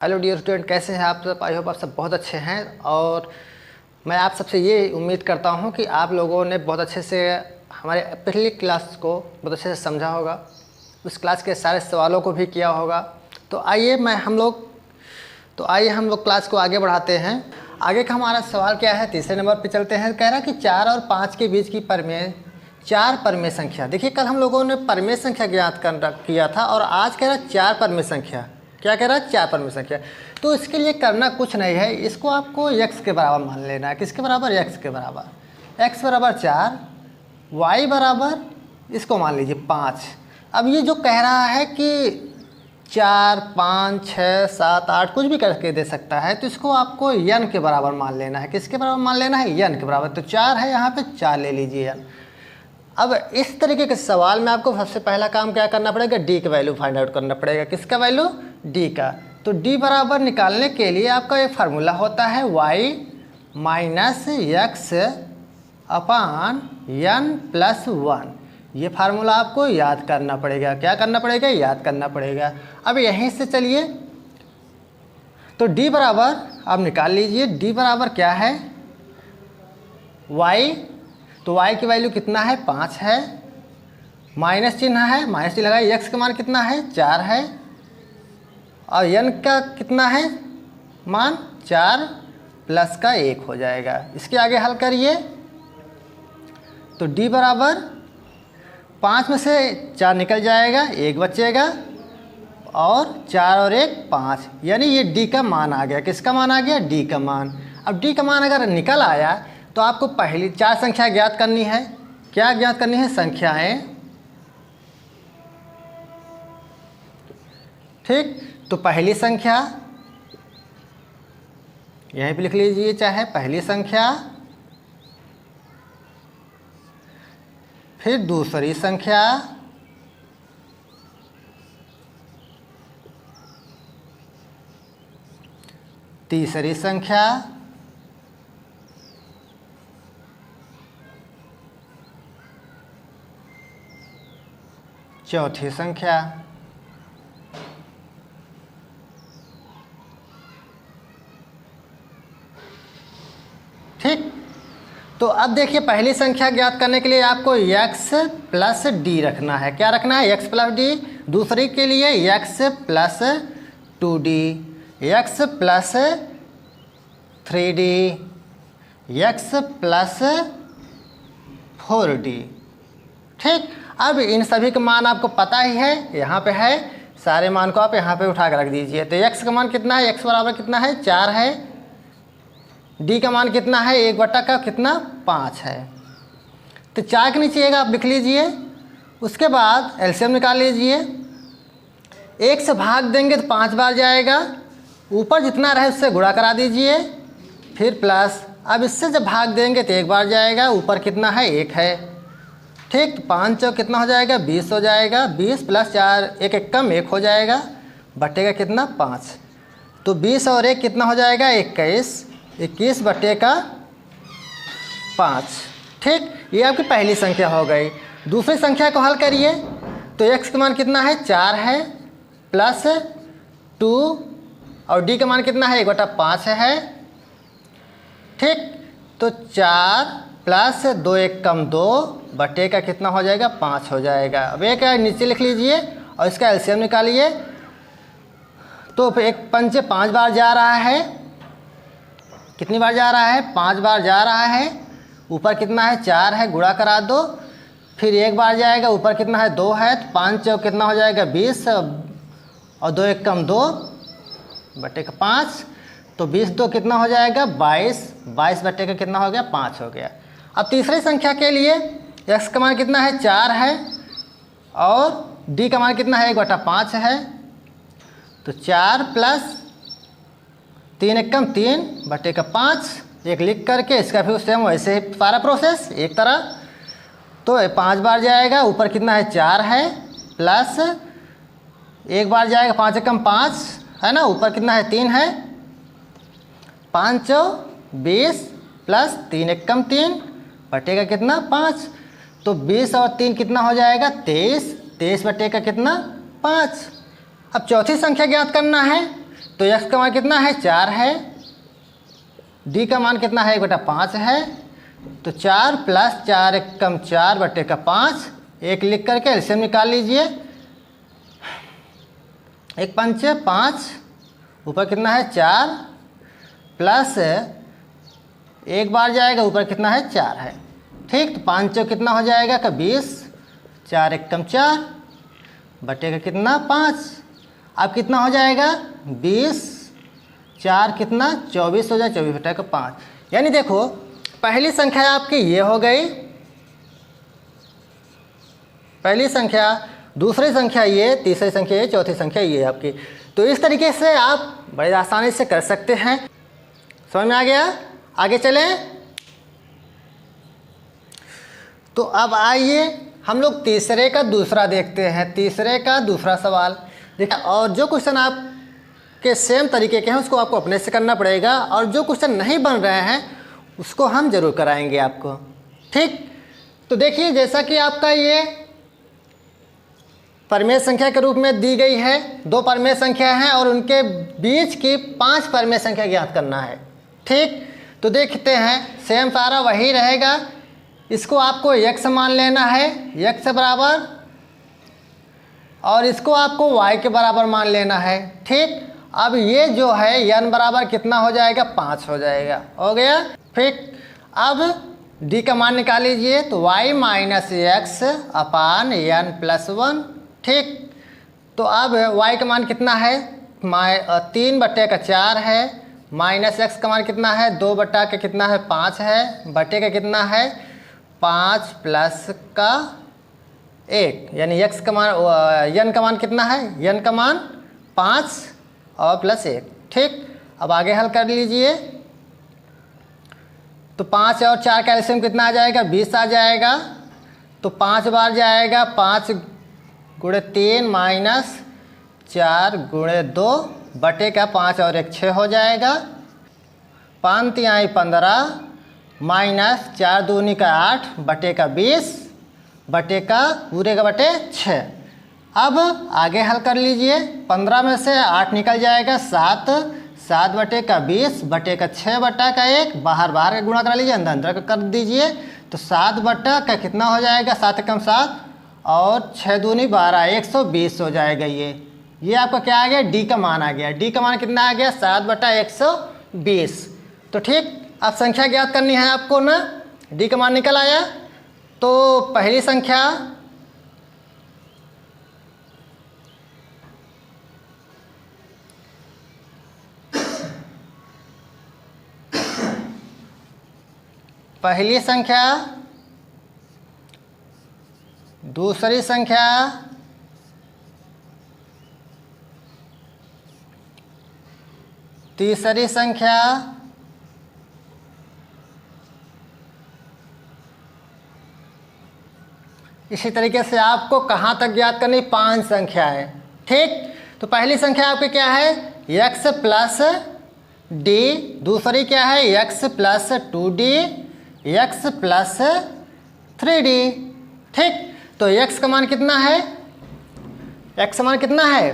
Hello dear student, कैसे हैं आप सब। आई होप आप सब बहुत अच्छे हैं और मैं आप सबसे ये उम्मीद करता हूं कि आप लोगों ने बहुत अच्छे से हमारे पहली क्लास को बहुत अच्छे से समझा होगा, उस क्लास के सारे सवालों को भी किया होगा। तो आइए हम लोग क्लास को आगे बढ़ाते हैं। आगे का हमारा सवाल क्या है, तीसरे नंबर पे चलते हैं। कह रहा है कि 4 और 5 के बीच की चार परमेय संख्या। देखिए, कल हम लोगों ने परमेय संख्या ज्ञात किया था और आज कह रहा है 4 परमेय संख्या। क्या कह रहा है? 4 परमेय संख्या। तो इसके लिए करना कुछ नहीं है, इसको आपको x के बराबर मान लेना है। किसके बराबर? x के बराबर। x बराबर 4, y बराबर इसको मान लीजिए 5। अब ये जो कह रहा है कि 4, 5, 6, 7, 8 कुछ भी करके दे सकता है, तो इसको आपको n के बराबर मान लेना है। किसके बराबर मान लेना है? n के बराबर। तो 4 है, यहाँ पे 4 ले लीजिए n। अब इस तरीके के सवाल में आपको सबसे पहला काम क्या करना पड़ेगा? d का वैल्यू फाइंड आउट करना पड़ेगा। किसका वैल्यू? d का। तो d बराबर निकालने के लिए आपका एक फार्मूला होता है y माइनस x अपान n प्लस 1। ये फार्मूला आपको याद करना पड़ेगा। क्या करना पड़ेगा? याद करना पड़ेगा। अब यहीं से चलिए, तो d बराबर आप निकाल लीजिए। d बराबर क्या है? y, तो y की वैल्यू कितना है? 5 है। माइनस चिन्ह है, माइनस चिन्ह लगाइए। x का मान कितना है? 4 है। और n का कितना है मान? 4 प्लस का 1 हो जाएगा। इसके आगे हल करिए तो d बराबर 5 में से 4 निकल जाएगा, 1 बचेगा और 4 और 1 5, यानी ये d का मान आ गया। किसका मान आ गया? d का मान। अब d का मान अगर निकल आया तो आपको पहली 4 संख्या ज्ञात करनी है। क्या ज्ञात करनी है? संख्याएं। ठीक, तो पहली संख्या यहीं पे लिख लीजिए, चाहे पहली संख्या, फिर दूसरी संख्या, तीसरी संख्या, चौथी संख्या। ठीक, तो अब देखिए, पहली संख्या ज्ञात करने के लिए आपको x प्लस डी रखना है। क्या रखना है? x plus D. दूसरी के लिए x plus 2d, x plus 3d, x plus 4d। ठीक, अब इन सभी का मान आपको पता ही है, यहाँ पे है। सारे मान को आप यहाँ पे उठा कर रख दीजिए। तो x का मान कितना है? x बराबर कितना है? 4 है। d का मान कितना है? 1 बटा का कितना? 5 है। तो 4 के नीचे एक आप लिख लीजिए। उसके बाद एलसीएम निकाल लीजिए। 1 से भाग देंगे तो 5 बार जाएगा, ऊपर जितना रहे उससे गुणा करा दीजिए, फिर प्लस। अब इससे जब भाग देंगे तो 1 बार जाएगा, ऊपर कितना है? 1 है। ठीक, तो 5 चौक कितना हो जाएगा? 20 हो जाएगा। 20 प्लस 4, 1 एक कम 1 हो जाएगा, बटेगा कितना? 5। तो 20 और 1 कितना हो जाएगा? 21। 21 बटे का 5। ठीक, ये आपकी पहली संख्या हो गई। दूसरी संख्या को हल करिए तो x का मान कितना है? 4 है, प्लस 2, और d का मान कितना है? 1 बटा 5 है। ठीक, तो 4 प्लस 2 एक कम 2 बटे का कितना हो जाएगा? 5 हो जाएगा। अब एक नीचे लिख लीजिए और इसका एलसीएम निकालिए। तो एक 5 से 5 बार जा रहा है। कितनी बार जा रहा है? 5 बार जा रहा है। ऊपर कितना है? 4 है, गुणा करा दो। फिर 1 बार जाएगा, ऊपर कितना है? 2 है। तो 5 चौक कितना हो जाएगा? 20, और 2 एक कम 2 बटे का 5। तो 20 2 कितना हो जाएगा? 22। 22 बटे का कितना हो गया? 5 हो गया। अब तीसरी संख्या के लिए x का मान कितना है? 4 है, और d का मान कितना है? 1 बटा 5 है। तो 4 प्लस 3 एक कम 3 बटे का 5, एक लिख करके इसका फिर सेम वैसे ही सारा प्रोसेस एक तरह। तो 5 बार जाएगा, ऊपर कितना है? 4 है, प्लस 1 बार जाएगा, 5 एक कम 5 है ना, ऊपर कितना है? 3 है। 5 चौक 20 प्लस 3 एक कम 3 बटे का कितना? 5। तो 20 और 3 कितना हो जाएगा? 23। 23 बटे का कितना? 5। अब चौथी संख्या ज्ञात करना है तो x का मान कितना है 4 है, d का मान कितना है 1/5 है, तो 4 + 4 = 4/5, 1 लिख करके एलसीएम निकाल लीजिए। 1 5 5, ऊपर कितना है 4 प्लस 1 बार जाएगा, ऊपर कितना है 4 है। ठीक, तो 5 चौक कितना हो जाएगा का 20, 4 = 4 बटे का कितना 5, अब कितना हो जाएगा 20, 4 कितना 24 हो जाए, 24/5। यानी देखो पहली संख्या आपकी ये हो गई, पहली संख्या, दूसरी संख्या ये, तीसरी संख्या ये, चौथी संख्या ये आपकी। तो इस तरीके से आप बड़े आसानी से कर सकते हैं। समझ में आ गया? आगे चलें। तो अब आइए हम लोग तीसरे का दूसरा देखते हैं, तीसरे का दूसरा सवाल देखिए। और जो क्वेश्चन आपके सेम तरीके के हैं उसको आपको अपने से करना पड़ेगा, और जो क्वेश्चन नहीं बन रहे हैं उसको हम जरूर कराएंगे आपको। ठीक, तो देखिए जैसा कि आपका ये परमेय संख्या के रूप में दी गई है, 2 परमेय संख्या हैं और उनके बीच की 5 परमेय संख्या ज्ञात करना है। ठीक, तो देखते हैं सेम सारा वही रहेगा। इसको आपको x मान लेना है, x बराबर, और इसको आपको y के बराबर मान लेना है। ठीक, अब ये जो है n बराबर कितना हो जाएगा 5 हो जाएगा, हो गया। फिर अब d का मान निकाल लीजिए, तो y - x अपान n + 1। ठीक, तो अब y का मान कितना है 3/4 है, माइनस x का मान कितना है 2/के कितना है 5 है, बटे का कितना है 5 प्लस का 1, यानी x का मान n का मान कितना है, n का मान 5 और प्लस 1। ठीक, अब आगे हल कर लीजिए, तो 5 और 4 का एलसीएम कितना आ जाएगा 20 आ जाएगा। तो 5 बार जाएगा, 5 × 3 माइनस 4 × 2 बटे का 5 और 1 6 हो जाएगा। 5 तिहाई 15 माइनस 4 दूनी का 8 बटे का 20 बटे का पूरे का बटे 6। अब आगे हल कर लीजिए, 15 में से 8 निकल जाएगा 7, 7 बटे का 20 बटे का 6 बटा का 1, बाहर बाहर का गुणा करा लीजिए, अंदर अंदर का कर दीजिए। तो 7 बटा का कितना हो जाएगा 7 × 7 और 6 दूनी 12, 120 हो जाएगा। ये आपका क्या आ गया d का मान आ गया। d का मान कितना आ गया 7/120। तो ठीक, अब संख्या ज्ञात करनी है आपको ना, d का मान निकल आया। तो पहली संख्या दूसरी संख्या, तीसरी संख्या, इसी तरीके से आपको कहाँ तक ज्ञात करनी 5 संख्या है। ठीक, तो पहली संख्या आपकी क्या है x प्लस d, दूसरी क्या है x plus 2d, x plus 3d। ठीक, तो x का मान कितना है, x का मान कितना है,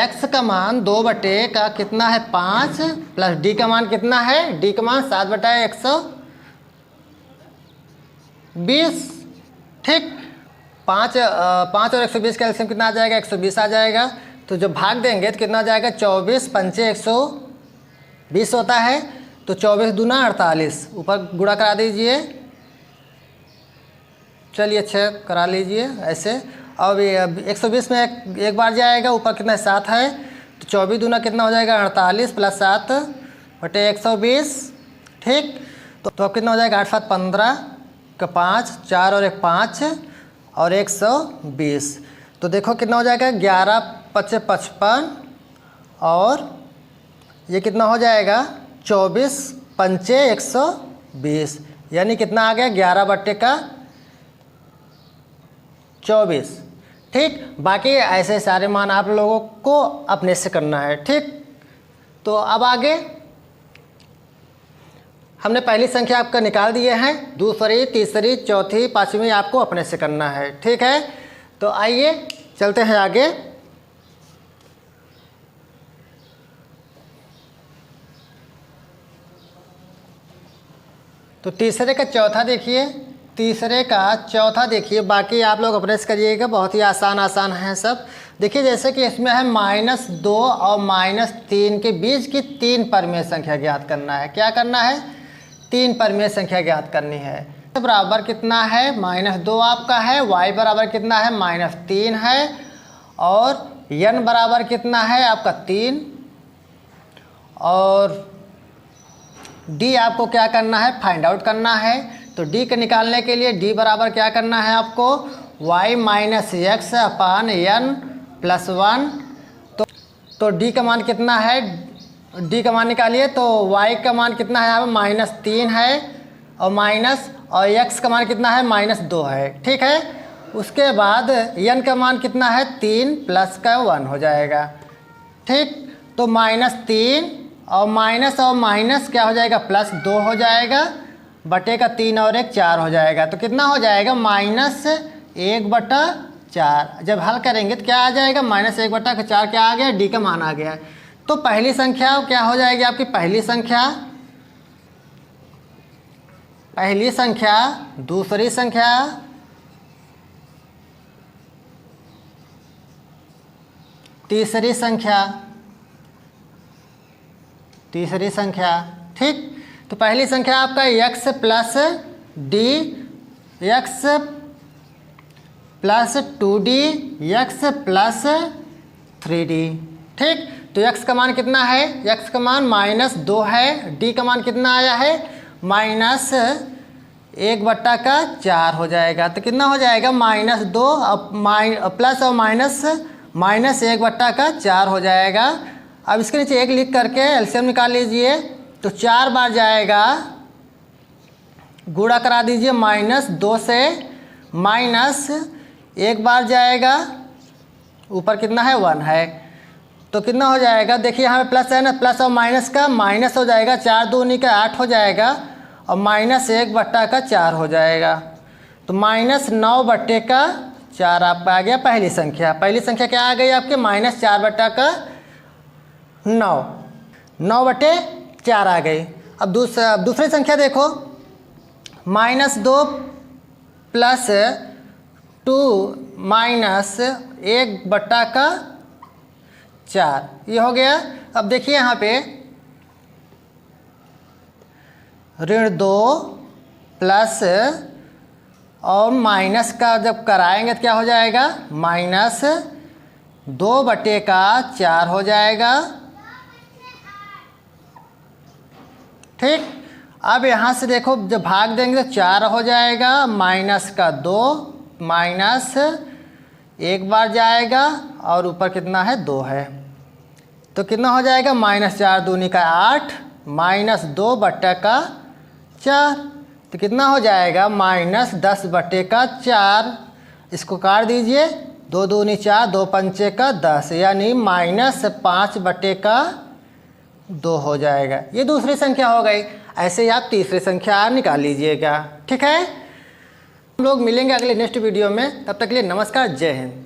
x का मान 2 बटे का कितना है 5 प्लस d का मान कितना है, d का मान 7/120। ठीक, 5 और 120 का एलसीएम कितना आ जाएगा 120 आ जाएगा। तो जब भाग देंगे तो कितना आ जाएगा 24 पंचे 120 होता है। तो 24 दूना 48, ऊपर गुणा करा दीजिए, चलिए 6 करा लीजिए ऐसे। अब 120 में एक बार जाएगा, ऊपर कितना 7 है, तो 24 दूना कितना हो जाएगा 48 प्लस 7 बटे 120। ठीक, तो अब कितना हो जाएगा 8 7 15 का 5, 4 और 1 5 और 120। तो देखो कितना हो जाएगा 11 5 55 और ये कितना हो जाएगा 24 पंचे 120, यानी कितना आ गया 11 बटे का 24। ठीक, बाकी ऐसे सारे मान आप लोगों को अपने से करना है। ठीक, तो अब आगे हमने पहली संख्या आपका निकाल दिए हैं, दूसरी, तीसरी, चौथी, पांचवी आपको अपने से करना है। ठीक है, तो आइए चलते हैं आगे। तो तीसरे का चौथा देखिए, तीसरे का चौथा देखिए, बाकी आप लोग अप्रेस करिएगा, बहुत ही आसान है सब। देखिए जैसे कि इसमें है -2 और -3 के बीच की 3 परिमेय संख्या ज्ञात करना है। क्या करना है? 3 परिमेय संख्या ज्ञात करनी है। बराबर कितना है? -2 आपका है, y बराबर कितना है? -3 है, और n बराबर कितना है आपका? 3, और d आपको क्या करना है? फाइंड आउट करना है। तो d को निकालने के लिए d बराबर क्या करना है आपको? y - x अपान n + 1। तो d का मान कितना है? d का मान निकालिए। तो y का मान कितना है? यहाँ पे -3 है, और x का मान कितना है? -2 है। ठीक है। उसके बाद n का मान कितना है? 3 + का 1 हो जाएगा। ठीक। तो -3 और माइनस क्या हो जाएगा? +2 हो जाएगा, बटे का 3 और 1 4 हो जाएगा। तो कितना हो जाएगा? -1/4। जब हल करेंगे तो क्या आ जाएगा? -1/4 क्या आ गया? d का मान आ गया। तो पहली संख्या क्या हो जाएगी आपकी? पहली संख्या, दूसरी संख्या, तीसरी संख्या। ठीक। तो पहली संख्या आपका x + d, x + 2d, x + 3d। ठीक। तो x का मान कितना है? x का मान -2 है, d का मान कितना आया है? -1/4 हो जाएगा। तो कितना हो जाएगा? -2 प्लस और -1/4 हो जाएगा। अब इसके नीचे 1 लिख करके एलसीएम निकाल लीजिए। तो 4 बार जाएगा, गुणा करा दीजिए -2 से, -1 बार जाएगा, ऊपर कितना है? 1 है। तो कितना हो जाएगा? देखिए यहाँ पे प्लस है ना, प्लस और माइनस का माइनस हो जाएगा, 4 दूनी का 8 हो जाएगा, और -1/4 हो जाएगा। तो -9/4 आपका आ गया पहली संख्या। पहली संख्या क्या आ गई आपके? -4/9, 9/4 आ गई। अब दूसरी संख्या देखो, -2 + 2 -1/4, ये हो गया। अब देखिए यहाँ पे -2 प्लस और माइनस का जब कराएंगे तो क्या हो जाएगा? -2/4 हो जाएगा। ठीक। अब यहाँ से देखो, जब भाग देंगे तो 4 हो जाएगा, -2 -1 बार जाएगा, और ऊपर कितना है? 2 है। तो कितना हो जाएगा? -4 दूनी का 8, -2/4। तो कितना हो जाएगा? -10/4। इसको काट दीजिए, 2 दूनी 4, 2 पंचे का 10, यानी -5/2 हो जाएगा। ये दूसरी संख्या हो गई। ऐसे ही आप तीसरी संख्या निकाल लीजिएगा। ठीक है। हम लोग मिलेंगे अगले नेक्स्ट वीडियो में। तब तक के लिए नमस्कार, जय हिंद।